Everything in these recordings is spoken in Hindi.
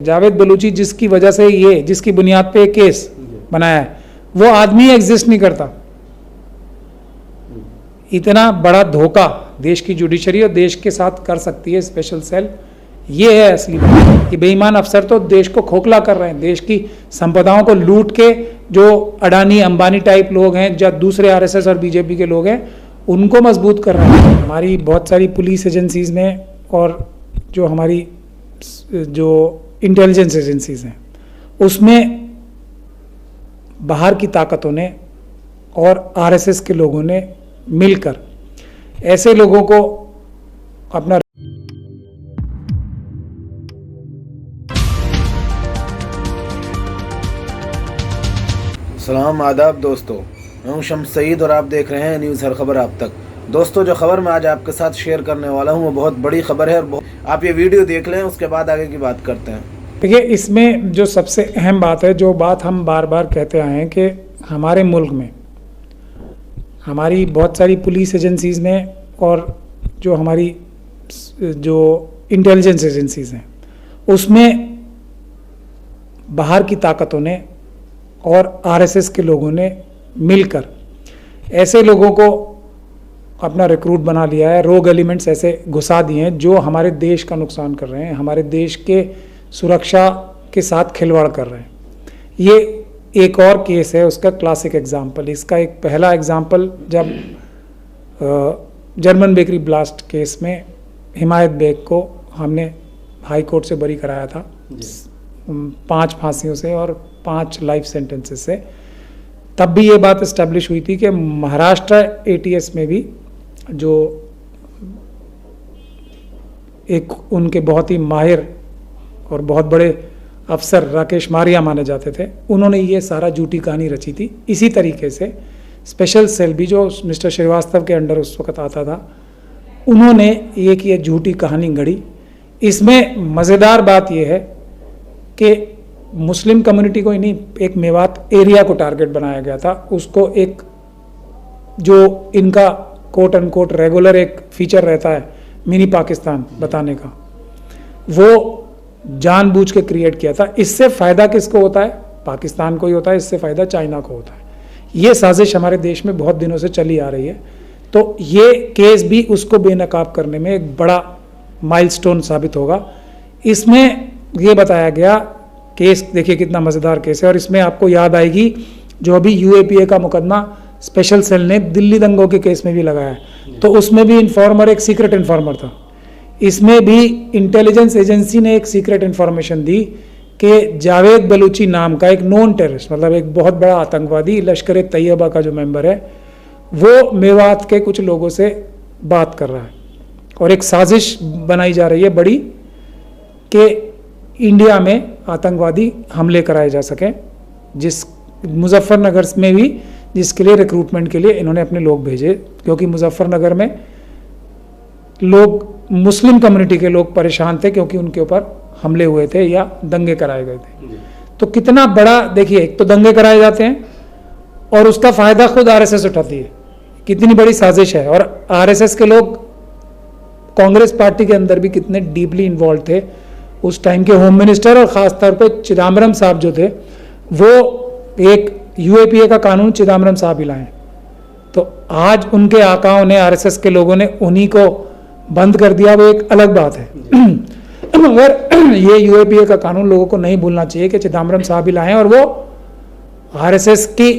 जावेद बलूची जिसकी वजह से ये जिसकी बुनियाद पे केस बनाया है वो आदमी एग्जिस्ट नहीं करता। इतना बड़ा धोखा देश की जुडिशरी और देश के साथ कर सकती है स्पेशल सेल। ये है असली बात कि बेईमान अफसर तो देश को खोखला कर रहे हैं, देश की संपदाओं को लूट के जो अडानी अंबानी टाइप लोग हैं या दूसरे आरएसएस और बीजेपी के लोग हैं उनको मजबूत कर रहे हैं। हमारी बहुत सारी पुलिस एजेंसीज में और जो हमारी जो इंटेलिजेंस एजेंसीज हैं उसमें बाहर की ताकतों ने और आरएसएस के लोगों ने मिलकर ऐसे लोगों को अपना सलाम आदाब दोस्तों, मैं हूं शम्स सईद और आप देख रहे हैं न्यूज़ हर खबर आप तक। दोस्तों, जो खबर मैं आज आपके साथ शेयर करने वाला हूं वो बहुत बड़ी खबर है और आप ये वीडियो देख लें, उसके बाद आगे की बात करते हैं। देखिए, इसमें जो सबसे अहम बात है, जो बात हम बार बार कहते आए हैं कि हमारे मुल्क में हमारी बहुत सारी पुलिस एजेंसीज में और जो हमारी जो इंटेलिजेंस एजेंसीज हैं उसमें बाहर की ताकतों ने और आरएसएस के लोगों ने मिलकर ऐसे लोगों को अपना रिक्रूट बना लिया है, रोग एलिमेंट्स ऐसे घुसा दिए हैं जो हमारे देश का नुकसान कर रहे हैं, हमारे देश के सुरक्षा के साथ खिलवाड़ कर रहे हैं। ये एक और केस है उसका क्लासिक एग्जाम्पल। इसका एक पहला एग्जाम्पल जब जर्मन बेकरी ब्लास्ट केस में हिमायत बेग को हमने हाई कोर्ट से बरी कराया था 5 फांसियों से और 5 लाइफ सेंटेंसेस से। तब भी ये बात इस्टेब्लिश हुई थी कि महाराष्ट्र एटीएस में भी जो एक उनके बहुत ही माहिर और बहुत बड़े अफसर राकेश मारिया माने जाते थे, उन्होंने ये सारा झूठी कहानी रची थी। इसी तरीके से स्पेशल सेल भी जो मिस्टर श्रीवास्तव के अंडर उस वक्त आता था, उन्होंने एक ये झूठी कहानी गढ़ी। इसमें मज़ेदार बात यह है कि मुस्लिम कम्युनिटी को ही नहीं, एक मेवात एरिया को टारगेट बनाया गया था। उसको एक जो इनका कोट अनकोट रेगुलर एक फीचर रहता है मिनी पाकिस्तान बताने का, वो जानबूझ के क्रिएट किया था। इससे फ़ायदा किसको होता है? पाकिस्तान को ही होता है। इससे फ़ायदा चाइना को होता है। ये साजिश हमारे देश में बहुत दिनों से चली आ रही है। तो ये केस भी उसको बेनकाब करने में एक बड़ा माइलस्टोन साबित होगा। इसमें ये बताया गया केस, देखिए कितना मज़ेदार केस है। और इसमें आपको याद आएगी जो अभी यूएपीए का मुकदमा स्पेशल सेल ने दिल्ली दंगों के केस में भी लगाया है, तो उसमें भी इन्फॉर्मर एक सीक्रेट इन्फॉर्मर था। इसमें भी इंटेलिजेंस एजेंसी ने एक सीक्रेट इन्फॉर्मेशन दी कि जावेद बलूची नाम का एक नॉन टेररिस्ट, मतलब एक बहुत बड़ा आतंकवादी लश्कर तैयबा का जो मेंबर है, वो मेवात के कुछ लोगों से बात कर रहा है और एक साजिश बनाई जा रही है बड़ी कि इंडिया में आतंकवादी हमले कराए जा सकें। जिस मुजफ्फरनगर में भी जिसके लिए रिक्रूटमेंट के लिए इन्होंने अपने लोग भेजे, क्योंकि मुजफ्फरनगर में लोग मुस्लिम कम्युनिटी के लोग परेशान थे क्योंकि उनके ऊपर हमले हुए थे या दंगे कराए गए थे। तो कितना बड़ा, देखिए, एक तो दंगे कराए जाते हैं और उसका फ़ायदा खुद आरएसएस उठाती है। कितनी बड़ी साजिश है। और आरएसएस के लोग कांग्रेस पार्टी के अंदर भी कितने डीपली इन्वॉल्व थे। उस टाइम के होम मिनिस्टर और ख़ास तौर पर चिदम्बरम साहब जो थे, वो एक यूएपीए का कानून चिदम्बरम साहब ही लाए। तो आज उनके आकाओं ने, आरएसएस के लोगों ने उन्हीं को बंद कर दिया, वो एक अलग बात है। मगर ये यूएपीए का कानून लोगों को नहीं भूलना चाहिए कि चिदम्बरम साहब ही लाए और वो आरएसएस की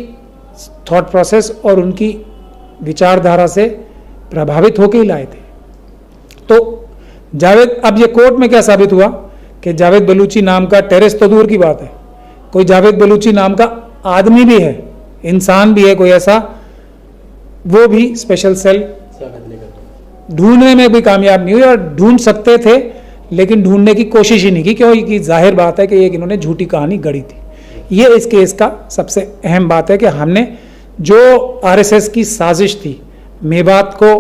थॉट प्रोसेस और उनकी विचारधारा से प्रभावित होकर ही लाए थे। तो जावेद, अब ये कोर्ट में क्या साबित हुआ कि जावेद बलूची नाम का टेररिस्ट तो दूर की बात है, कोई जावेद बलूची नाम का आदमी भी है, इंसान भी है कोई ऐसा, वो भी स्पेशल सेल ढूंढने में भी कामयाब नहीं हुई। और ढूंढ सकते थे लेकिन ढूंढने की कोशिश ही नहीं की, क्योंकि जाहिर बात है कि एक इन्होंने झूठी कहानी गढ़ी थी। ये इस केस का सबसे अहम बात है कि हमने जो आरएसएस की साजिश थी मेवात को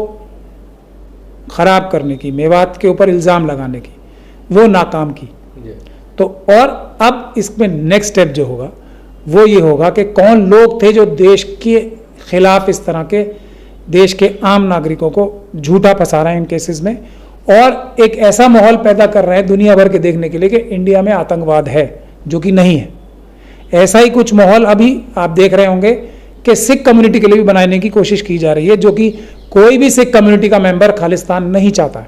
ख़राब करने की, मेवात के ऊपर इल्ज़ाम लगाने की, वो नाकाम की। तो और अब इसमें नेक्स्ट स्टेप जो होगा वो ये होगा कि कौन लोग थे जो देश के खिलाफ इस तरह के देश के आम नागरिकों को झूठा फंसा रहे हैं इन केसेस में, और एक ऐसा माहौल पैदा कर रहे हैं दुनिया भर के देखने के लिए कि इंडिया में आतंकवाद है, जो कि नहीं है। ऐसा ही कुछ माहौल अभी आप देख रहे होंगे कि सिख कम्युनिटी के लिए भी बनाने की कोशिश की जा रही है, जो कि कोई भी सिख कम्युनिटी का मेंबर खालिस्तान नहीं चाहता है।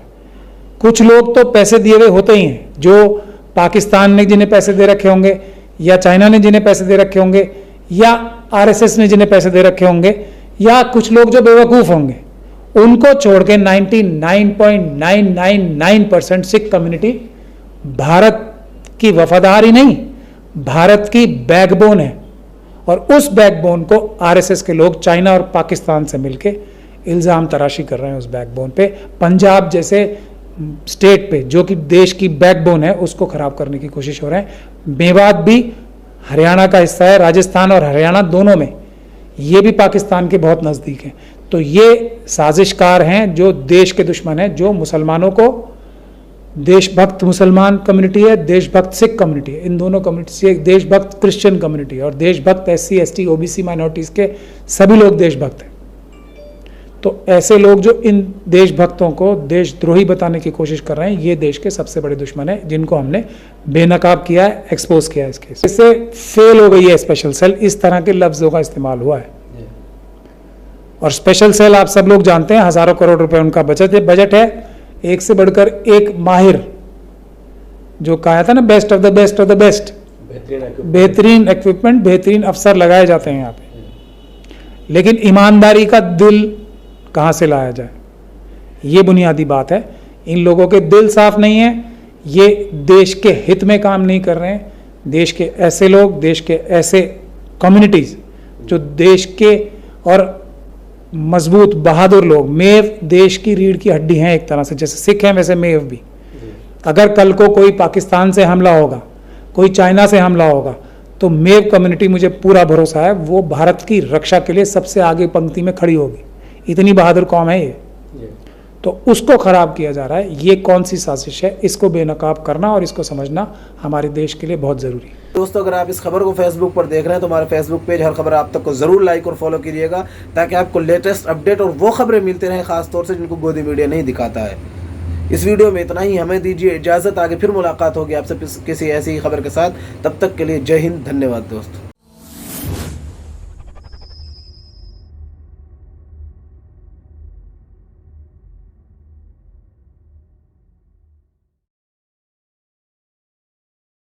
कुछ लोग तो पैसे दिए हुए होते ही हैं, जो पाकिस्तान ने जिन्हें पैसे दे रखे होंगे, या चाइना ने जिन्हें पैसे दे रखे होंगे, या आरएसएस ने जिन्हें पैसे दे रखे होंगे, या कुछ लोग जो बेवकूफ़ होंगे, उनको छोड़ के 99.999% सिख कम्युनिटी भारत की वफादार ही नहीं, भारत की बैकबोन है। और उस बैकबोन को आरएसएस के लोग चाइना और पाकिस्तान से मिलके इल्ज़ाम तराशी कर रहे हैं उस बैकबोन पे। पंजाब जैसे स्टेट पे, जो कि देश की बैकबोन है, उसको खराब करने की कोशिश हो रहे हैं। मेवात भी हरियाणा का हिस्सा है, राजस्थान और हरियाणा दोनों में, ये भी पाकिस्तान के बहुत नज़दीक हैं। तो ये साजिशकार हैं जो देश के दुश्मन हैं, जो मुसलमानों को, देशभक्त मुसलमान कम्युनिटी है, देशभक्त सिख कम्युनिटी है, इन दोनों कम्युनिटी से देशभक्त क्रिश्चियन कम्युनिटी है, और देशभक्त SC ST OBC माइनॉरिटीज़ के सभी लोग देशभक्त हैं। तो ऐसे लोग जो इन देशभक्तों को देशद्रोही बताने की कोशिश कर रहे हैं, ये देश के सबसे बड़े दुश्मन हैं, जिनको हमने बेनकाब किया है, एक्सपोज किया है। इस केस इससे फेल हो गई है स्पेशल सेल, इस तरह के लफ्ज़ों का इस्तेमाल हुआ है। और स्पेशल सेल आप सब लोग जानते हैं, हज़ारों करोड़ रुपए उनका बजट है, एक से बढ़कर एक माहिर, जो कहा था ना, best of the best of the best, बेहतरीन इक्विपमेंट, बेहतरीन अफसर लगाए जाते हैं यहाँ पे। लेकिन ईमानदारी का दिल कहाँ से लाया जाए, ये बुनियादी बात है। इन लोगों के दिल साफ नहीं है, ये देश के हित में काम नहीं कर रहे हैं। देश के ऐसे लोग, देश के ऐसे कम्युनिटीज़ जो देश के और मजबूत बहादुर लोग, मेव देश की रीढ़ की हड्डी हैं एक तरह से, जैसे सिख हैं वैसे मेव भी। अगर कल को कोई पाकिस्तान से हमला होगा, कोई चाइना से हमला होगा, तो मेव कम्युनिटी, मुझे पूरा भरोसा है, वो भारत की रक्षा के लिए सबसे आगे पंक्ति में खड़ी होगी। इतनी बहादुर कौम है ये। तो उसको खराब किया जा रहा है। ये कौन सी साजिश है, इसको बेनकाब करना और इसको समझना हमारे देश के लिए बहुत ज़रूरी है। दोस्तों, अगर आप इस खबर को फेसबुक पर देख रहे हैं तो हमारे फेसबुक पेज हर खबर आप तक को जरूर लाइक और फॉलो कीजिएगा, ताकि आपको लेटेस्ट अपडेट और वो खबरें मिलती रहें, खासतौर से जिनको गोदी मीडिया नहीं दिखाता है। इस वीडियो में इतना ही, हमें दीजिए इजाज़त। आगे फिर मुलाकात होगी आपसे किसी ऐसी खबर के साथ। तब तक के लिए जय हिंद, धन्यवाद दोस्तों।